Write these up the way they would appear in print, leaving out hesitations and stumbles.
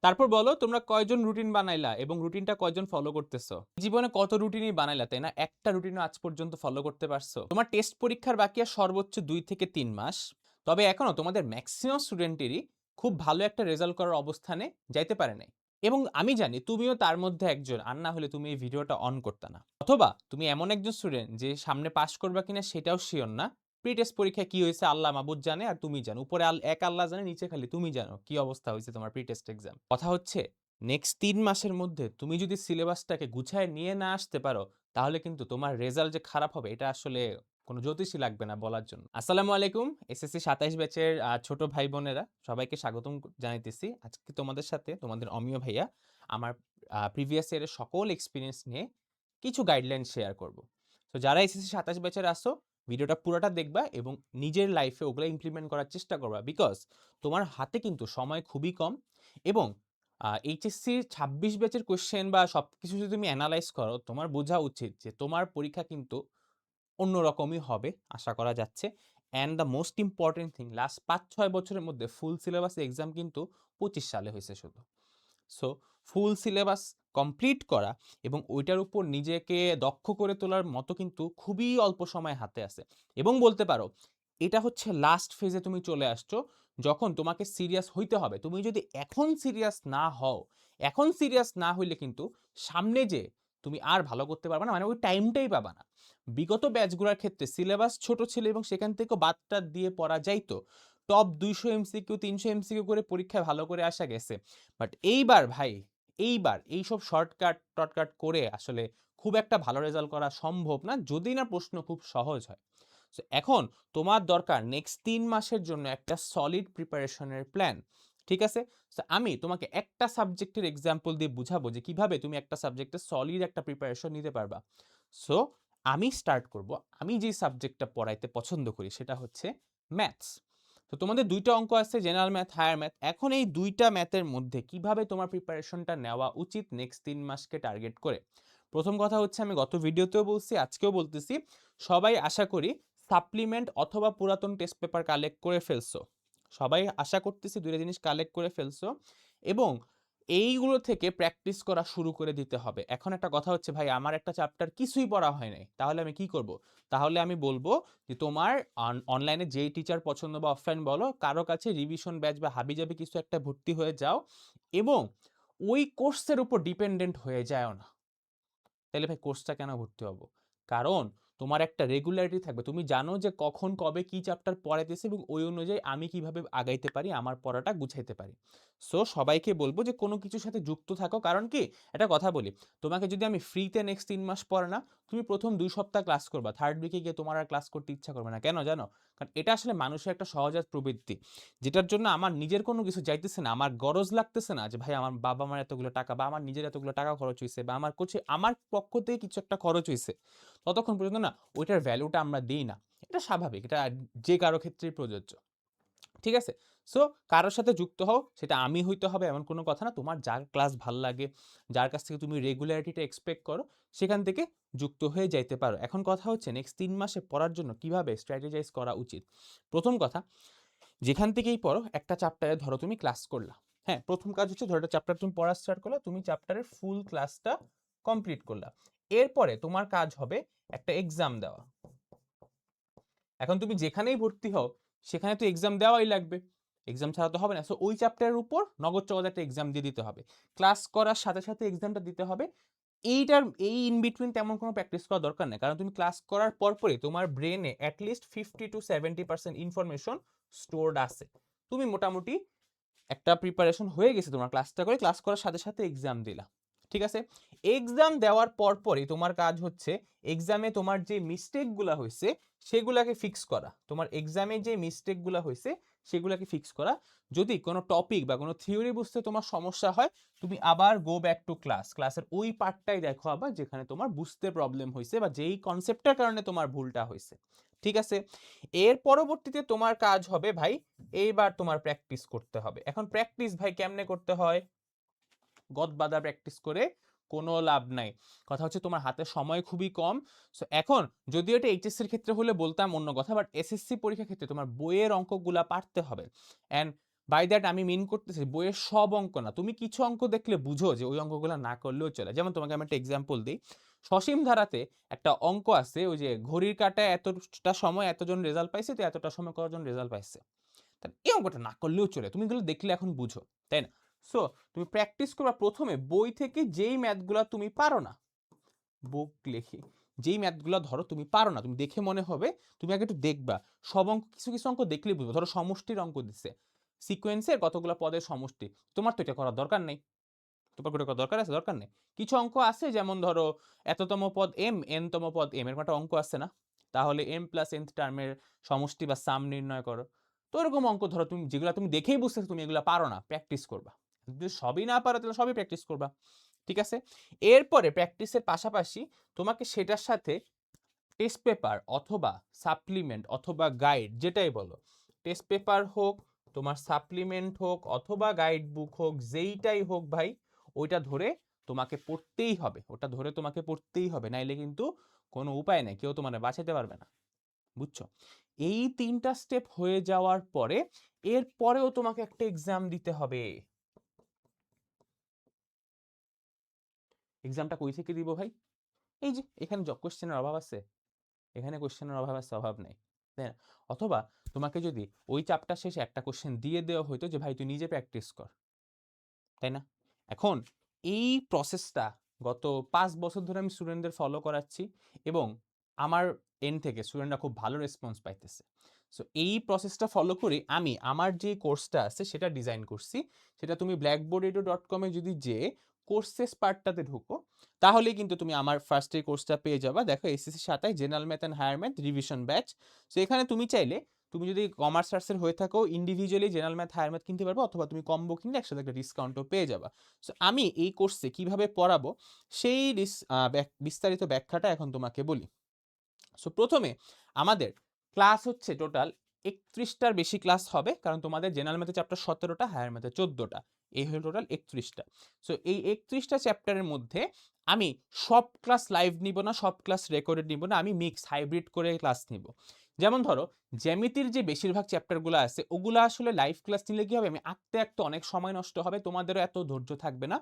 তারপর বলো তোমরা কয়জন রুটিন বানাইলা এবং রুটিনটা কয়জন ফলো করতেছো? জীবনে কত রুটিনই বানাইলা, তাই না? একটা রুটিনও আজ পর্যন্ত ফলো করতে পারছো? তোমার টেস্ট পরীক্ষার বাকি আর সর্বোচ্চ ২ থেকে ৩ মাস। তবে এখনো তোমাদের ম্যাক্সিমাম স্টুডেন্টেরই খুব ভালো একটা রেজাল্ট করার অবস্থানে যাইতে পারে নাই। এবং আমি জানি তুমিও তার মধ্যে একজন, আর না হলে তুমি এই ভিডিওটা অন করতা না। অথবা তুমি এমন একজন স্টুডেন্ট যে সামনে পাস করবা কিনা সেটাও সিওর না। প্রি টেস্ট পরীক্ষায় কি হয়েছে আল্লাহ মাবুদ জানে আর তুমি জানো। উপরে এক আল্লাহ জানে, নিচে খালি তুমি জানো কি অবস্থা হয়েছে তোমার প্রি টেস্ট এক্সাম। কথা হচ্ছে নেক্সট ৩ মাসের মধ্যে তুমি যদি সিলেবাসটাকে গুছায় নিয়ে না আসতে পারো, তাহলে কিন্তু তোমার রেজাল্ট যে খারাপ হবে এটা আসলে কোনো জ্যোতিষী লাগবে না বলার জন্য। আসসালামু আলাইকুম এসএসসি ২৭ ব্যাচের ছোট ভাই বোনেরা সবাইকে স্বাগতম জানাইতেছি। আজকে তোমাদের সাথে তোমাদের অমিয় ভাইয়া আমার প্রিভিয়াস ইয়ারের সকল এক্সপেরিয়েন্স নিয়ে কিছু গাইডলাইন শেয়ার করব। তো যারা এসএসসি ২৭ ব্যাচের আসো ভিডিওটা পুরোটা দেখবা এবং নিজের লাইফে ওগুলো ইমপ্লিমেন্ট করার চেষ্টা করবা। বিকজ তোমার হাতে কিন্তু সময় খুবই কম এবং এইচএসসির ২৬ ব্যাচের কোয়েশ্চেন বা সবকিছু যদি তুমি এনালাইজ করো, তোমার বোঝা উচিত যে তোমার পরীক্ষা কিন্তু অন্যরকমই হবে আশা করা যাচ্ছে। And the most important thing, last ৫-৬ বছরের মধ্যে ফুল সিলেবাস এক্সাম কিন্তু ২৫ সালে হয়েছে শুধু। সো ফুল সিলেবাস কমপ্লিট করা এবং ওইটার উপর নিজেকে দক্ষ করে তোলার মতো কিন্তু খুবই অল্প সময় হাতে আছে। এবং বলতে পারো এটা হচ্ছে লাস্ট ফেজে তুমি চলে আসছো, যখন তোমাকে সিরিয়াস হইতে হবে। তুমি যদি এখন সিরিয়াস না হও, এখন সিরিয়াস না হইলে কিন্তু সামনে যে তুমি আর ভালো করতে পারবে না, মানে ওই টাইমটাই পাবা না। বিগত ব্যাচগুলোর ক্ষেত্রে সিলেবাস ছোট ছিল এবং সেখান থেকেও বাদটাত দিয়ে পড়া যাইতো। টপ ২০০ এমসিকিউ ৩০০ এমসিকিউ করে পরীক্ষায় ভালো করে আসা গেছে। বাট এইবার ভাই, এইবার এইসব শর্টকাট টটকাট করে আসলে খুব একটা ভালো রেজাল্ট করা সম্ভব না, যদি না প্রশ্ন খুব সহজ হয়। সো এখন তোমার দরকার নেক্সট ৩ মাসের জন্য একটা সলিড প্রিপারেশনের প্ল্যান। ঠিক আছে? সো আমি তোমাকে একটা সাবজেক্টের এক্সাম্পল দিয়ে বুঝাবো যে কিভাবে তুমি একটা সাবজেক্টে সলিড একটা প্রিপারেশন নিতে পারবা। সো আমি স্টার্ট করব। আমি যে সাবজেক্টটা পড়াইতে পছন্দ করি সেটা হচ্ছে ম্যাথস। তো তোমাদের ২ টা অঙ্ক আছে, জেনারেল ম্যাথ, হায়ার ম্যাথ। এখন এই ২ টা ম্যাথের মধ্যে কিভাবে তোমার প্রিপারেশনটা নেওয়া উচিত নেক্সট ৩ মাসকে টার্গেট করে? প্রথম কথা হচ্ছে, আমি গত ভিডিওতেও বলছি, আজকেও বলতেছি, সবাই আশা করি সাপ্লিমেন্ট অথবা পুরাতন টেস্ট পেপার কালেক্ট করে ফেলছো। সবাই আশা করতেছি ২ টা জিনিস কালেক্ট করে ফেলছো এবং এইগুলো থেকে প্র্যাকটিস করা শুরু করে দিতে হবে। এখন একটা কথা হচ্ছে, ভাই আমার একটা চ্যাপ্টার কিছুই পড়া হয় নাই, তাহলে আমি কি করব? তাহলে আমি বলবো যে তোমার অনলাইনে যেই টিচার পছন্দ বা অফলাইন বলো, কারো কাছে রিভিশন ব্যাচ বা হাবিজাবি কিছু একটা ভর্তি হয়ে যাও এবং ওই কোর্সের উপর ডিপেন্ডেন্ট হয়ে যায়ও না। তাইলে ভাই কোর্সটা কেন ভর্তি হব? কারণ তোমার একটা রেগুলারিটি থাকবে। তুমি জানো যে কখন কবে কি চ্যাপ্টার পড়াইতেছে এবং ওই অনুযায়ী আমি কিভাবে আগাইতে পারি, আমার পড়াটা গুছাইতে পারি। সো সবাইকে বলব যে কোনো কিছুর সাথে যুক্ত থাকো। কারণ কি? একটা কথা বলি, তোমাকে যদি আমি ফ্রিতে নেক্সট ৩ মাস পড়া না, তুমি প্রথম ২ সপ্তাহ ক্লাস করবা। 3rd উইকে গিয়ে তোমার আর ক্লাস করতে ইচ্ছা করবে না। কেন জানো? কারণ এটা আসলে মানুষের একটা সহজাত প্রবৃত্তি। যেটার জন্য আমার নিজের কোনো কিছু যাইতেছে না। আমার গরজ লাগতেছে না যে ভাই আমার বাবা-মার এতগুলো টাকা বা আমার নিজের এতগুলো টাকা খরচ হইছে বা আমার কোচে আমার পক্ষ থেকে কিছু একটা খরচ হইছে। ততক্ষণ পর্যন্ত না ওইটার ভ্যালুটা আমরা দেই না। এটা স্বাভাবিক। এটা যে কারো ক্ষেত্রেই প্রযোজ্য। ঠিক আছে? সো কারো সাথে যুক্ত হও, সেটা আমি হইতে হবে এমন কোনো কথা না। তোমার যার ক্লাস ভাল লাগে, যার কাছ থেকে তুমি রেগুলারিটিটা এক্সপেক্ট করো, সেখান থেকে যুক্ত হয়ে যাইতে পারো। এখন কথা হচ্ছে নেক্সট ৩ মাসে পড়ার জন্য কিভাবে স্ট্র্যাটেজাইজ করা উচিত? প্রথম কথা, যেখান থেকেই পড়ো একটা চ্যাপ্টারে ধরো তুমি ক্লাস করলা। হ্যাঁ, প্রথম কাজ হচ্ছে ধরো একটা চ্যাপ্টার তুমি পড়া স্টার্ট করলা, তুমি চ্যাপ্টারের ফুল ক্লাসটা কমপ্লিট করলা। এরপরে তোমার কাজ হবে একটা এক্সাম দেওয়া। এখন তুমি যেখানেই ভর্তি হও সেখানে তো এক্সাম দেওয়াই লাগবে। এক্সাম ছাড়া তো হবে না। সো ওই চ্যাপ্টারের উপর নগদ একটা এক্সাম দিয়ে দিতে হবে। ক্লাস করার সাথে সাথে এক্সামটা দিতে হবে। এইটার এই ইন বিটুইন তেমন কোনো প্র্যাকটিস করার দরকার নেই। কারণ তুমি ক্লাস করার পরপরই তোমার ব্রেনে এট লিস্ট 50-70% ইনফরমেশন স্টোরড আছে। তুমি মোটামুটি একটা প্রিপারেশন হয়ে গেছে তোমার, ক্লাসটা করে ক্লাস করার সাথে সাথে এক্সাম দিলা। ঠিক আছে? এক্সাম দেওয়ার পরপরই তোমার কাজ হচ্ছে এক্সামে তোমার যে মিস্টেকগুলা হইছে সেগুলাকে ফিক্স করা। তোমার এক্সামে যে মিস্টেকগুলা হইছে সেগুলাকে ফিক্স করা। যদি কোনো টপিক বা কোনো থিওরি বুঝতে তোমার সমস্যা হয়, তুমি আবার গো ব্যাক টু ক্লাস। ক্লাসের ওই পার্টটাই দেখো আবার যেখানে তোমার বুঝতে প্রবলেম হইছে বা যেই কনসেপ্টটার কারণে তোমার ভুলটা হইছে। ঠিক আছে? এর পরবর্তীতে তোমার কাজ হবে ভাই, এইবার তোমার প্র্যাকটিস করতে হবে। এখন প্র্যাকটিস ভাই কেমনে করতে হয়? গদবাঁধা প্র্যাকটিস করে কোনো লাভ নাই। কথা হচ্ছে তোমার হাতে সময় খুবই কম। সো এখন যদিও এটা এইচএসসি এর ক্ষেত্রে হলে বলতাম অন্য কথা, বাট এসএসসি পরীক্ষার ক্ষেত্রে তোমার বইয়ের অঙ্কগুলা পারতে হবে। অ্যান্ড বাই দ্যাট আমি মিন করতেছি বইয়ের সব অঙ্ক না, তুমি কিছু অঙ্ক দেখলে বুঝো যে ওই অঙ্কগুলো না করলেও চলে। যেমন তোমাকে আমি একটা এক্সাম্পল দিই, সসীম ধারাতে একটা অঙ্ক আছে, ওই যে ঘড়ির কাঁটায় এতটা সময় এতজন রেজাল্ট পাইছে, তো এতটা সময় কতজন রেজাল্ট পাইছে। তাহলে এই অঙ্কটা না করলেও চলে, তুমি এগুলো দেখলে এখন বুঝো, তাই না? সো তুমি প্র্যাকটিস করবা প্রথমে বই থেকে যেই ম্যাথগুলা তুমি পারো না, বুক লিখি, যেই ম্যাথগুলো ধরো তুমি পারো না, তুমি দেখে মনে হবে, তুমি আগে একটু দেখবা সব অঙ্ক, কিছু কিছু অঙ্ক দেখলেই বুঝবো। ধরো সমষ্টির অঙ্ক দিচ্ছে, সিকোয়েন্সের কতগুলো পদের সমষ্টি, তোমার তো এটা করার দরকার নেই, তোমার এটা করার দরকার আছে? দরকার নেই। কিছু অঙ্ক আছে যেমন ধরো এততম পদ এম, এনতম পদ এম, এরকম একটা অঙ্ক আছে না, তাহলে এম প্লাস এনথ টার্মের সমষ্টি বা সাম নির্ণয় করো। তো এরকম অঙ্ক ধরো তুমি যেগুলো তুমি দেখেই বুঝতেছো তুমি এগুলো পারো না, প্র্যাকটিস করবা। যদি সবই না পারো তাহলে সবই প্র্যাকটিস করবা, ঠিক আছে? এরপরে প্র্যাকটিসের পাশাপাশি তোমাকে সেটার সাথে টেস্ট পেপার অথবা সাপ্লিমেন্ট অথবা গাইড, যেটাই বলো, টেস্ট পেপার হোক, তোমার সাপ্লিমেন্ট হোক অথবা গাইড বুক হোক, যেইটাই হোক ভাই, ওইটা ধরে তোমাকে পড়তেই হবে, ওটা ধরে তোমাকে পড়তেই হবে, নাইলে কিন্তু কোনো উপায় নেই, কেউ তোমার বাঁচাতে পারবে না, বুঝছো? এই 3টা স্টেপ হয়ে যাওয়ার পরে এর পরেও তোমাকে একটা এক্সাম দিতে হবে। এক্সামটা কই থেকে দিব ভাই? এই যে এখানে কোশ্চেনের অভাব আছে, এখানে কোশ্চেনের অভাব আছে, অভাব নেই, তাই না? অথবা তোমাকে যদি ওই চ্যাপ্টার শেষে একটা কোশ্চেন দিয়ে দেওয়া হইতো যে ভাই তুই নিজে প্র্যাকটিস কর, তাই না? এখন এই প্রসেসটা গত 5 বছর ধরে আমি স্টুডেন্টদের ফলো করাচ্ছি এবং আমার এন্ড থেকে স্টুডেন্টরা খুব ভালো রেসপন্স পাইতেছে। সো এই প্রসেসটা ফলো করে আমি আমার যে কোর্সটা আছে সেটা ডিজাইন করছি। সেটা তুমি blackboardedu.com যদি যে কোর্সেস পার্টটাতে ঢুকো, তাহলে কিন্তু তুমি আমার ফার্স্ট এই কোর্সটা পেয়ে যাবা। দেখো SSC 27 general math and higher math revision batch. So এখানে তুমি চাইলে, তুমি যদি কমার্স আর্টসের হয়ে থাকো, individually general math higher math কিনতে পারবো, অথবা তুমি কম্বো কিনলে একসাথে একটা ডিসকাউন্টও পেয়ে যাবা। সো আমি এই কোর্সে কিভাবে পড়াবো সেই বিস্তারিত ব্যাখ্যাটা এখন তোমাকে বলি। সো প্রথমে আমাদের ক্লাস হচ্ছে টোটাল 31টার বেশি ক্লাস হবে, কারণ তোমাদের জেনারেল ম্যাথে চ্যাপ্টার 17টা, হায়ার ম্যাথে 14টা, এই হলো টোটাল 31টা। সো এই 31টা চ্যাপ্টারের মধ্যে আমি সব ক্লাস লাইভ নিব না, সব ক্লাস রেকর্ডেড নিব না, আমি মিক্স হাইব্রিড করে ক্লাস নিব। যেমন ধরো জ্যামিতির যে বেশিরভাগ চ্যাপ্টারগুলো আছে ওগুলো আসলে লাইভ ক্লাস নিলে কি হবে, আমি আঁকতে আঁকতে অনেক সময় নষ্ট হবে, তোমাদেরও এত ধৈর্য থাকবে না।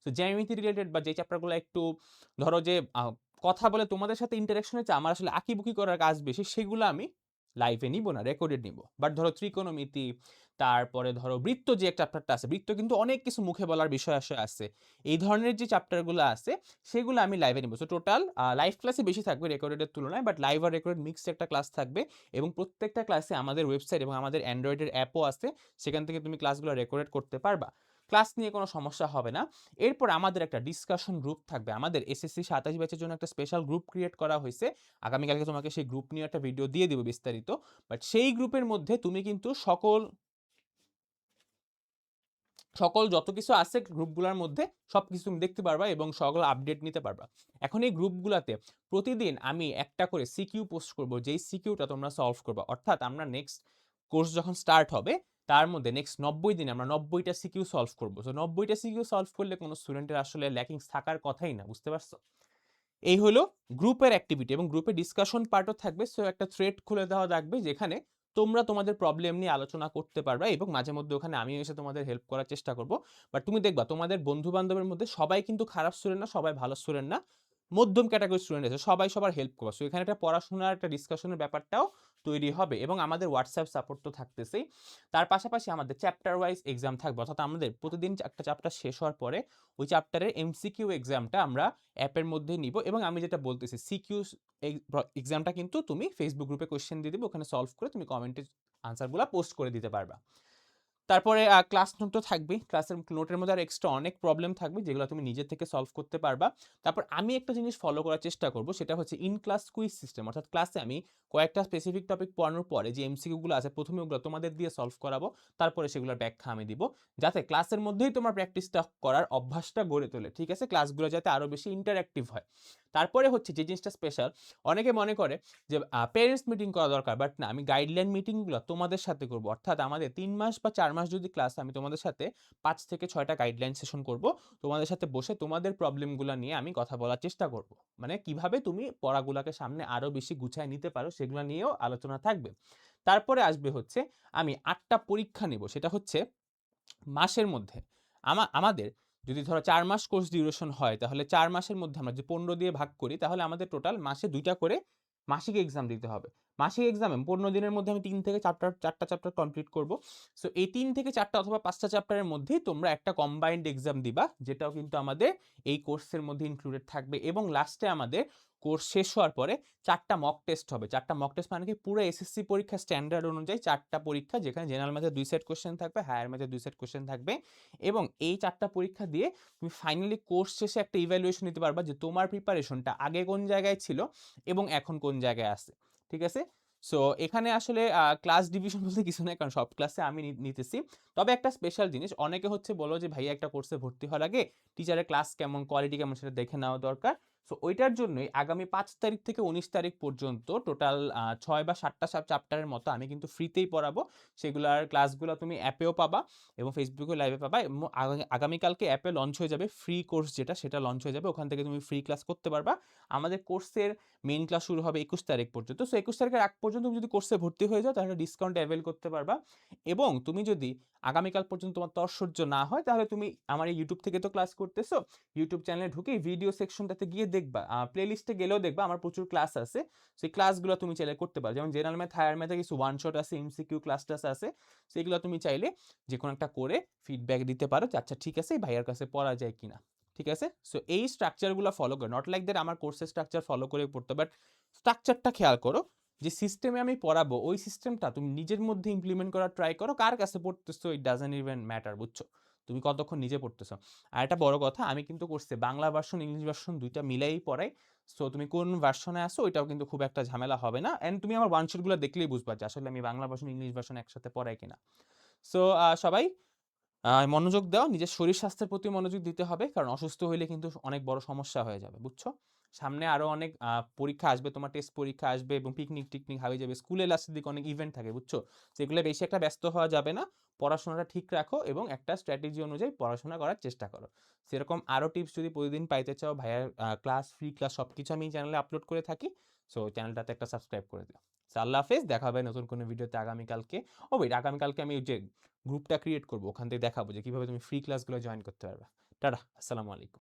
তো জ্যামিতি রিলেটেড বা যে চ্যাপ্টারগুলো একটু ধরো যে কথা বলে তোমাদের সাথে ইন্টারাকশন হচ্ছে, আমার আসলে আঁকিবুকি করার কাজ বেশি, সেগুলো আমি লাইভে নিব না, রেকর্ডেড নিব। বাট ধরো ত্রিকোণমিতি, তারপরে ধরো বৃত্ত, যে চ্যাপ্টারটা আছে, বৃত্ত কিন্তু অনেক কিছু মুখে বলার বিষয় আসে আছে, এই ধরনের যে চ্যাপ্টারগুলো আছে সেগুলো আমি লাইভে নিব। সো টোটাল লাইভ ক্লাসে বেশি থাকবে রেকর্ডেডের তুলনায়, বাট লাইভ আর রেকর্ডেড মিক্সড একটা ক্লাস থাকবে। এবং প্রত্যেকটা ক্লাসে আমাদের ওয়েবসাইট এবং আমাদের অ্যান্ড্রয়েডের অ্যাপও আছে, সেখান থেকে তুমি ক্লাসগুলো রেকর্ডেড করতে পারবা, ক্লাস নিয়ে কোনো সমস্যা হবে না। এরপর আমাদের একটা ডিসকাশন গ্রুপ থাকবে, আমাদের এসএসসি 27 ব্যাচের জন্য একটা স্পেশাল গ্রুপ ক্রিয়েট করা হয়েছে, আগামীকালকে তোমাকে সেই গ্রুপ নিয়ে একটা ভিডিও দিয়ে দিব বিস্তারিত। বাট সেই গ্রুপের মধ্যে তুমি কিন্তু সকল সকল যত কিছু আছে গ্রুপগুলোর মধ্যে সবকিছু তুমি দেখতে পারবা এবং সকল আপডেট নিতে পারবা। এখন এই গ্রুপগুলোতে প্রতিদিন আমি একটা করে সিকিউ পোস্ট করব, যেই সিকিউটা তোমরা সলভ করবা। অর্থাৎ আমরা নেক্সট কোর্স যখন স্টার্ট হবে তার মধ্যে নেক্সট 90 দিনে আমরা 90টা সিকিউ সলভ করবো। তো 90টা সিকিউ সলভ করলে কোনো স্টুডেন্টের আসলে ল্যাকিংস থাকার কথাই না, বুঝতে পারছো? এই হলো গ্রুপের অ্যাক্টিভিটি, এবং গ্রুপে ডিসকাশন পার্টও থাকবে। সো একটা থ্রেড খুলে দেওয়া থাকবে যেখানে তোমরা তোমাদের প্রবলেম নিয়ে আলোচনা করতে পারবে, এবং মাঝে মধ্যে ওখানে আমি এসে তোমাদের হেল্প করার চেষ্টা করব। বাট তুমি দেখবা তোমাদের বন্ধু বান্ধবের মধ্যে সবাই কিন্তু খারাপ স্টুডেন্ট না, সবাই ভালো স্টুডেন্ট না, মধ্যম ক্যাটাগরি স্টুডেন্ট আছে, সবাই সবার হেল্প করবে। সো এখানে একটা পড়াশোনার একটা ডিসকাশনের ব্যাপারটাও তৈরি হবে, এবং আমাদের হোয়াটসঅ্যাপ সাপোর্ট তো থাকতেছেই। তার পাশাপাশি আমাদের চ্যাপ্টার ওয়াইজ এক্সাম থাকবে, অর্থাৎ আমাদের প্রতিদিন একটা চ্যাপ্টার শেষ হওয়ার পরে ওই চ্যাপ্টারের এমসিকিউ এক্সামটা আমরা অ্যাপের মধ্যে নিব। এবং আমি যেটা বলতেছি, সিকিউ এক্সামটা কিন্তু তুমি ফেসবুক গ্রুপে কোশ্চেন দিয়ে দিবে, ওখানে সলভ করে তুমি কমেন্টে আনসারগুলো পোস্ট করে দিতে পারবা। তারপরে ক্লাস নোট তো থাকবেই, ক্লাসের নোটের মধ্যে আর এক্সট্রা অনেক প্রবলেম থাকবে যেগুলো তুমি নিজে থেকে সলভ করতে পারবা। তারপর আমি একটা জিনিস ফলো করার চেষ্টা করব, সেটা হচ্ছে ইন ক্লাস কুইজ সিস্টেম। অর্থাৎ ক্লাসে আমি কয়েকটা স্পেসিফিক টপিক পড়ানোর পরে যে এমসিকিউগুলো আছে প্রথমে ওগুলো তোমাদের দিয়ে সলভ করাবো, তারপরে সেগুলোর ব্যাখ্যা আমি দিব, যাতে ক্লাসের মধ্যেই তোমার প্র্যাকটিসটা করার অভ্যাসটা গড়ে তোলে, ঠিক আছে? ক্লাসগুলো যাতে আরও বেশি ইন্টারঅ্যাক্টিভ হয়। তারপরে হচ্ছে যে জিনিসটা স্পেশাল, অনেকে মনে করে যে পেরেন্টস মিটিং করা দরকার, বাট না, আমি গাইডলাইন মিটিংগুলো তোমাদের সাথে করব। অর্থাৎ আমাদের 3 মাস বা 4 মাস যদি ক্লাস, আমি তোমাদের সাথে 5 থেকে 6টা গাইডলাইন সেশন করব, তোমাদের সাথে বসে তোমাদের প্রবলেমগুলো নিয়ে আমি কথা বলার চেষ্টা করব। মানে কিভাবে তুমি পড়াগুলোকে সামনে আরও বেশি গুছায় নিতে পারো সেগুলো নিয়েও আলোচনা থাকবে। তারপরে আসবে হচ্ছে আমি 8টা পরীক্ষা নেব, সেটা হচ্ছে মাসের মধ্যে আমাদের যদি ধরো ৪ মাস কোর্স ডিউরেশন হয়, তাহলে ৪ মাসের মধ্যে আমরা যদি ১৫ দিয়ে ভাগ করি, তাহলে আমাদের টোটাল মাসে ২ টা করে মাসিক এক্সাম দিতে হবে। মাসিক এক্সামে ১৫ দিনের মধ্যে আমি ৩ থেকে ৪ টা চ্যাপ্টার কমপ্লিট করব। সো এই ৩ থেকে ৪ টা অথবা ৫ টা চ্যাপ্টারের মধ্যেই তোমরা একটা কম্বাইন্ড এক্সাম দিবা, যেটাও কিন্তু আমাদের এই কোর্সের মধ্যে ইনক্লুডেড থাকবে এবং লাস্টে আমাদের কোর্স শেষ হওয়ার পরে ৪ টা মক টেস্ট হবে। ৪ টা মক টেস্ট মানে কি পুরো এসএসসি পরীক্ষার স্ট্যান্ডার্ড অনুযায়ী ৪ টা পরীক্ষা, যেখানে জেনারেল ম্যাথে ২ সেট কোয়েশ্চেন থাকবে, হায়ার ম্যাথে ২ সেট কোয়েশ্চেন থাকবে এবং এই ৪ টা পরীক্ষা দিয়ে তুমি ফাইনালি কোর্স শেষে একটা ইভ্যালুয়েশন নিতে পারবা যে তোমার প্রিপারেশনটা আগে কোন জায়গায় ছিল এবং এখন কোন জায়গায় আছে। ঠিক আছে? সো এখানে আসলে ক্লাস ডিভিশন বলতে কিছু নাই, কারণ সব ক্লাসে আমি নিতেছি। তবে একটা স্পেশাল জিনিস, অনেকে হচ্ছে বলো যে ভাইয়া একটা কোর্সে ভর্তি হওয়ার আগে টিচারের ক্লাস কেমন, কোয়ালিটি কেমন সেটা দেখে নেওয়া দরকার। সো ওইটার জন্যই আগামী ৫ তারিখ থেকে ১৯ তারিখ পর্যন্ত টোটাল ৬ বা ৭ টা চ্যাপ্টারের মতো আমি কিন্তু ফ্রিতেই পড়াবো। সেগুলার ক্লাসগুলো তুমি অ্যাপেও পাবা এবং ফেসবুকে লাইভে পাবা এবং আগামীকালকে অ্যাপে লঞ্চ হয়ে যাবে ফ্রি কোর্স, যেটা সেটা লঞ্চ হয়ে যাবে। ওখান থেকে তুমি ফ্রি ক্লাস করতে পারবা। আমাদের কোর্সের মেইন ক্লাস শুরু হবে ২১ তারিখ পর্যন্ত। সো ২১ তারিখের আগ পর্যন্ত তুমি যদি কোর্সে ভর্তি হয়ে যাও, তাহলে ডিসকাউন্ট অ্যাভেল করতে পারবা এবং তুমি যদি আগামীকাল পর্যন্ত তোমার তর সহ্য না হয়, তাহলে তুমি আমার এই ইউটিউব থেকে তো ক্লাস করতেছো, ইউটিউব চ্যানেলে ঢুকে ভিডিও সেকশনটাতে গিয়ে দেখবা, প্লেলিস্টে গেলেও দেখবা আমার প্রচুর ক্লাস আছে। সেই ক্লাসগুলো তুমি চাইলে করতে পারো। যেমন জেনারেল ম্যাথ, হায়ার ম্যাথে কিছু ওয়ান শট আছে, এমসিকিউ ক্লাস টাস আছে। সেগুলো তুমি চাইলে যে কোনো একটা করে ফিডব্যাক দিতে পারো যে আচ্ছা ঠিক আছে, ভাইয়ার কাছে পড়া যায় কিনা। ঠিক আছে? সো এই স্ট্রাকচারগুলো ফলো করো। নট লাইক দ্যাট আমার কোর্সের স্ট্রাকচার ফলো করে পড়তে, বাট স্ট্রাকচারটা খেয়াল করো। যে সিস্টেমে আমি পড়াবো, ওই সিস্টেমটা তুমি নিজের মধ্যে ইমপ্লিমেন্ট করার ট্রাই করো। কার কাছে পড়তেছো ইট ডাজন্ট ইভেন ম্যাটার, বুঝছো? তুমি কতক্ষণ নিজে পড়তেছো। আর একটা বড় কথা, আমি কিন্তু কোর্সে বাংলা ভার্সন, ইংলিশ ভার্সন ২ টা মিলাই পড়াই। সো তুমি কোন ভার্সনে আসো ওইটাও কিন্তু খুব একটা ঝামেলা হবে না। অ্যান্ড তুমি আমার ওয়ান শটগুলো দেখলেই বুঝবা যে আসলে আমি বাংলা ভার্সন, ইংলিশ ভার্সন একসাথে পড়াই কিনা। সো সবাই মনোযোগ দাও। নিজের শরীর স্বাস্থ্যের প্রতি মনোযোগ দিতে হবে। কারণ অসুস্থ হইলে কিন্তু অনেক বড় সমস্যা হয়ে যাবে। বুঝছো? সামনে আরো অনেক পরীক্ষা আসবে, তোমার টেস্ট পরীক্ষা আসবে এবং পিকনিক-টিকনিক হাবিজাবি। স্কুলের লাস্টের দিকে অনেক ইভেন্ট থাকে, বুঝছো? সেগুলো বেশি একটা ব্যস্ত হওয়া যাবে না। পড়াশোনাটা ঠিক রাখো এবং একটা স্ট্র্যাটেজি অনুযায়ী পড়াশোনা করার চেষ্টা করো। সেরকম আরো টিপস যদি প্রতিদিন পাইতে চাও, ভাইয়ার ক্লাস, ফ্রি ক্লাস সবকিছু আমি চ্যানেলে আপলোড করে থাকি। সো চ্যানেলটাতে একটা সাবস্ক্রাইব করে দিও। সো আল্লাহ হাফেজ। দেখা হবে নতুন কোনো ভিডিওতে আগামীকালকে। ওয়েট, আগামীকালকে আমি ওই যে গ্রুপটা ক্রিয়েট করব, ওখান থেকে দেখাবো যে কিভাবে তুমি ফ্রি ক্লাসগুলো জয়েন করতে পারবে। টাটা, আসসালামু আলাইকুম।